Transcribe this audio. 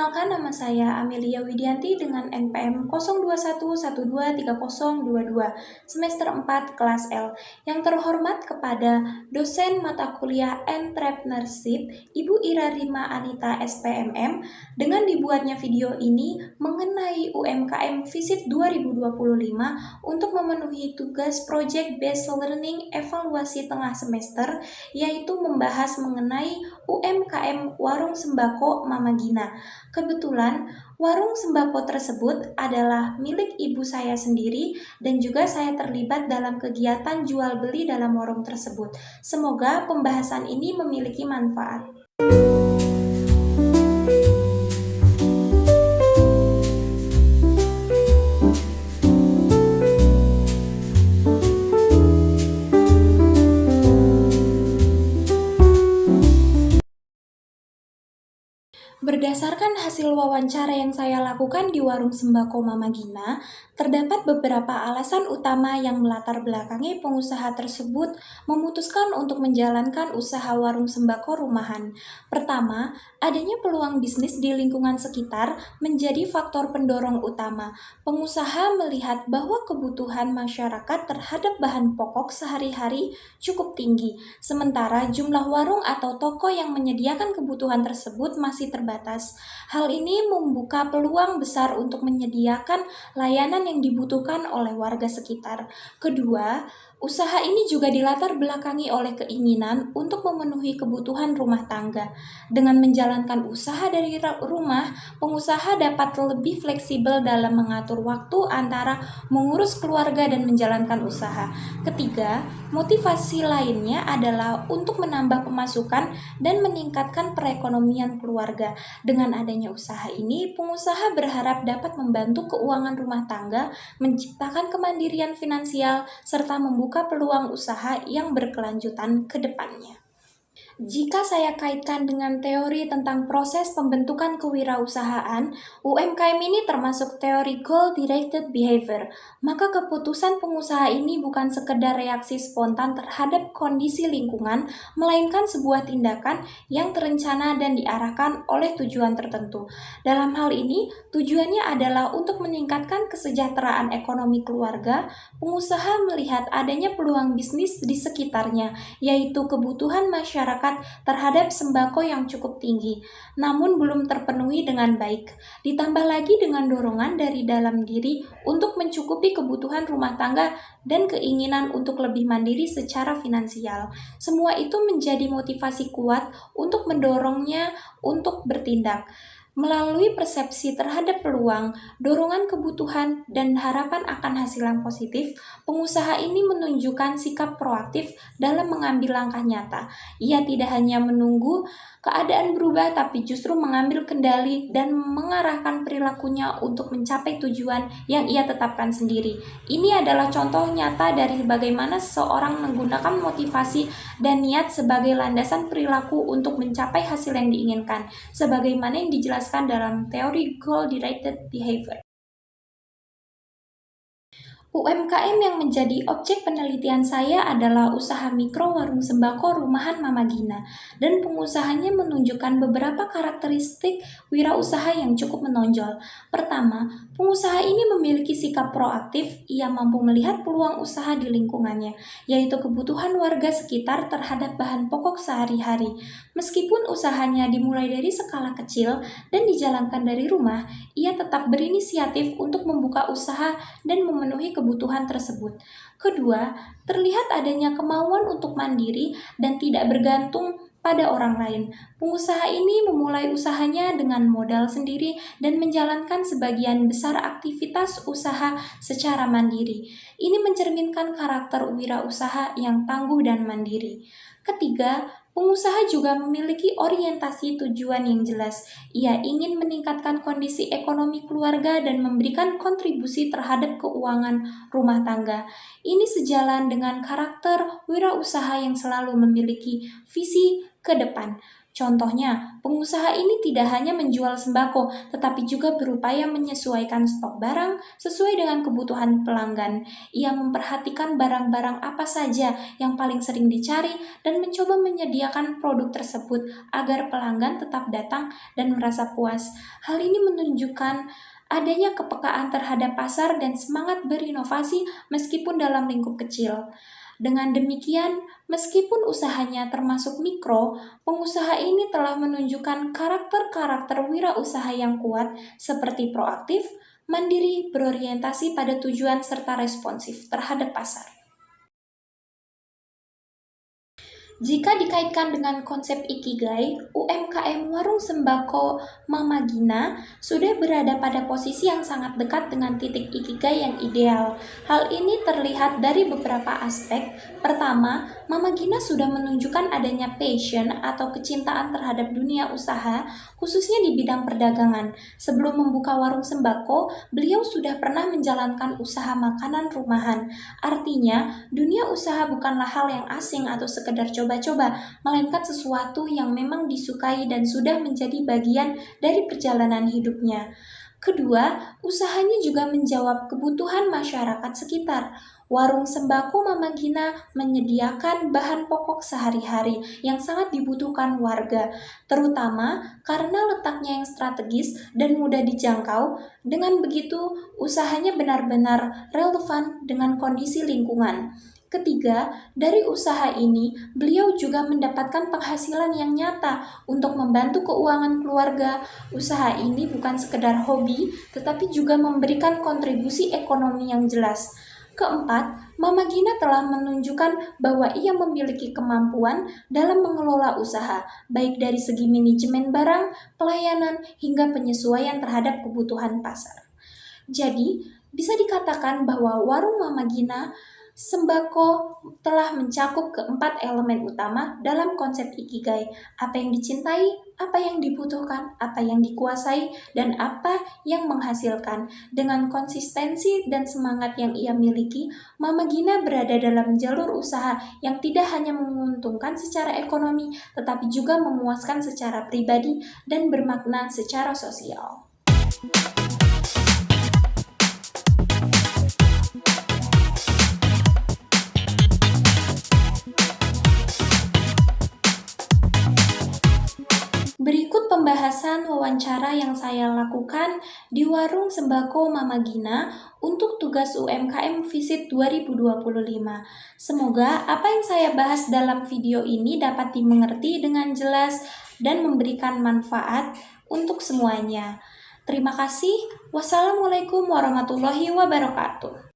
Perkenalkan, nama saya Amelia Widianti dengan NPM 0211230022, semester 4 kelas L. Yang terhormat kepada dosen mata kuliah Entrepreneurship, Ibu Ira Rima Anita SPMM, dengan dibuatnya video ini mengenai UMKM Visit 2025 untuk memenuhi tugas Project Based Learning evaluasi tengah semester, yaitu membahas mengenai UMKM Warung Sembako Mama Gina. Kebetulan warung sembako tersebut adalah milik ibu saya sendiri dan juga saya terlibat dalam kegiatan jual beli dalam warung tersebut. Semoga pembahasan ini memiliki manfaat. Berdasarkan hasil wawancara yang saya lakukan di warung sembako Mama Gina, terdapat beberapa alasan utama yang melatar belakangi pengusaha tersebut memutuskan untuk menjalankan usaha warung sembako rumahan. Pertama, adanya peluang bisnis di lingkungan sekitar menjadi faktor pendorong utama. Pengusaha melihat bahwa kebutuhan masyarakat terhadap bahan pokok sehari-hari cukup tinggi, sementara jumlah warung atau toko yang menyediakan kebutuhan tersebut masih terbatas. Hal ini membuka peluang besar untuk menyediakan layanan yang dibutuhkan oleh warga sekitar. Kedua, usaha ini juga dilatar belakangi oleh keinginan untuk memenuhi kebutuhan rumah tangga. Dengan menjalankan usaha dari rumah, pengusaha dapat lebih fleksibel dalam mengatur waktu antara mengurus keluarga dan menjalankan usaha. Ketiga, motivasi lainnya adalah untuk menambah pemasukan dan meningkatkan perekonomian keluarga. Dengan adanya usaha ini, pengusaha berharap dapat membantu keuangan rumah tangga, menciptakan kemandirian finansial, serta membuka peluang usaha yang berkelanjutan ke depannya. Jika saya kaitkan dengan teori tentang proses pembentukan kewirausahaan, UMKM ini termasuk teori goal-directed behavior, maka keputusan pengusaha ini bukan sekedar reaksi spontan terhadap kondisi lingkungan, melainkan sebuah tindakan yang terencana dan diarahkan oleh tujuan tertentu. Dalam hal ini, tujuannya adalah untuk meningkatkan kesejahteraan ekonomi keluarga. Pengusaha melihat adanya peluang bisnis di sekitarnya, yaitu kebutuhan masyarakat terhadap sembako yang cukup tinggi, namun belum terpenuhi dengan baik. Ditambah lagi dengan dorongan dari dalam diri untuk mencukupi kebutuhan rumah tangga dan keinginan untuk lebih mandiri secara finansial. Semua itu menjadi motivasi kuat untuk mendorongnya untuk bertindak. Melalui persepsi terhadap peluang, dorongan kebutuhan, dan harapan akan hasil yang positif, pengusaha ini menunjukkan sikap proaktif dalam mengambil langkah nyata. Ia tidak hanya menunggu keadaan berubah, tapi justru mengambil kendali dan mengarahkan perilakunya untuk mencapai tujuan yang ia tetapkan sendiri. Ini adalah contoh nyata dari bagaimana seseorang menggunakan motivasi dan niat sebagai landasan perilaku untuk mencapai hasil yang diinginkan, sebagaimana yang dijelaskan dalam teori goal-directed behavior. UMKM yang menjadi objek penelitian saya adalah usaha mikro warung sembako rumahan Mama Gina, dan pengusahanya menunjukkan beberapa karakteristik wirausaha yang cukup menonjol. Pertama, pengusaha ini memiliki sikap proaktif. Ia mampu melihat peluang usaha di lingkungannya, yaitu kebutuhan warga sekitar terhadap bahan pokok sehari-hari. Meskipun usahanya dimulai dari skala kecil dan dijalankan dari rumah, ia tetap berinisiatif untuk membuka usaha dan memenuhi kebutuhan tersebut. Kedua, terlihat adanya kemauan untuk mandiri dan tidak bergantung pada orang lain. Pengusaha ini memulai usahanya dengan modal sendiri dan menjalankan sebagian besar aktivitas usaha secara mandiri. Ini mencerminkan karakter wirausaha yang tangguh dan mandiri. Ketiga, pengusaha juga memiliki orientasi tujuan yang jelas. Ia ingin meningkatkan kondisi ekonomi keluarga dan memberikan kontribusi terhadap keuangan rumah tangga. Ini sejalan dengan karakter wirausaha yang selalu memiliki visi ke depan. Contohnya, pengusaha ini tidak hanya menjual sembako, tetapi juga berupaya menyesuaikan stok barang sesuai dengan kebutuhan pelanggan. Ia memperhatikan barang-barang apa saja yang paling sering dicari dan mencoba menyediakan produk tersebut agar pelanggan tetap datang dan merasa puas. Hal ini menunjukkan adanya kepekaan terhadap pasar dan semangat berinovasi meskipun dalam lingkup kecil. Dengan demikian, meskipun usahanya termasuk mikro, pengusaha ini telah menunjukkan karakter-karakter wirausaha yang kuat seperti proaktif, mandiri, berorientasi pada tujuan serta responsif terhadap pasar. Jika dikaitkan dengan konsep Ikigai, UMKM Warung Sembako Mama Gina sudah berada pada posisi yang sangat dekat dengan titik Ikigai yang ideal. Hal ini terlihat dari beberapa aspek. Pertama, Mama Gina sudah menunjukkan adanya passion atau kecintaan terhadap dunia usaha, khususnya di bidang perdagangan. Sebelum membuka warung sembako, beliau sudah pernah menjalankan usaha makanan rumahan. Artinya, dunia usaha bukanlah hal yang asing atau sekedar coba-coba, melainkan sesuatu yang memang disukai dan sudah menjadi bagian dari perjalanan hidupnya. Kedua, usahanya juga menjawab kebutuhan masyarakat sekitar. Warung sembako Mama Gina menyediakan bahan pokok sehari-hari yang sangat dibutuhkan warga, terutama karena letaknya yang strategis dan mudah dijangkau. Dengan begitu, usahanya benar-benar relevan dengan kondisi lingkungan. Ketiga, dari usaha ini, beliau juga mendapatkan penghasilan yang nyata untuk membantu keuangan keluarga. Usaha ini bukan sekedar hobi, tetapi juga memberikan kontribusi ekonomi yang jelas. Keempat, Mama Gina telah menunjukkan bahwa ia memiliki kemampuan dalam mengelola usaha, baik dari segi manajemen barang, pelayanan, hingga penyesuaian terhadap kebutuhan pasar. Jadi, bisa dikatakan bahwa warung Mama Gina sembako telah mencakup keempat elemen utama dalam konsep Ikigai: apa yang dicintai, apa yang dibutuhkan, apa yang dikuasai, dan apa yang menghasilkan. Dengan konsistensi dan semangat yang ia miliki, Mama Gina berada dalam jalur usaha yang tidak hanya menguntungkan secara ekonomi, tetapi juga memuaskan secara pribadi dan bermakna secara sosial. Berikut pembahasan wawancara yang saya lakukan di Warung Sembako Mama Gina untuk tugas UMKM Visit 2025. Semoga apa yang saya bahas dalam video ini dapat dimengerti dengan jelas dan memberikan manfaat untuk semuanya. Terima kasih. Wassalamualaikum warahmatullahi wabarakatuh.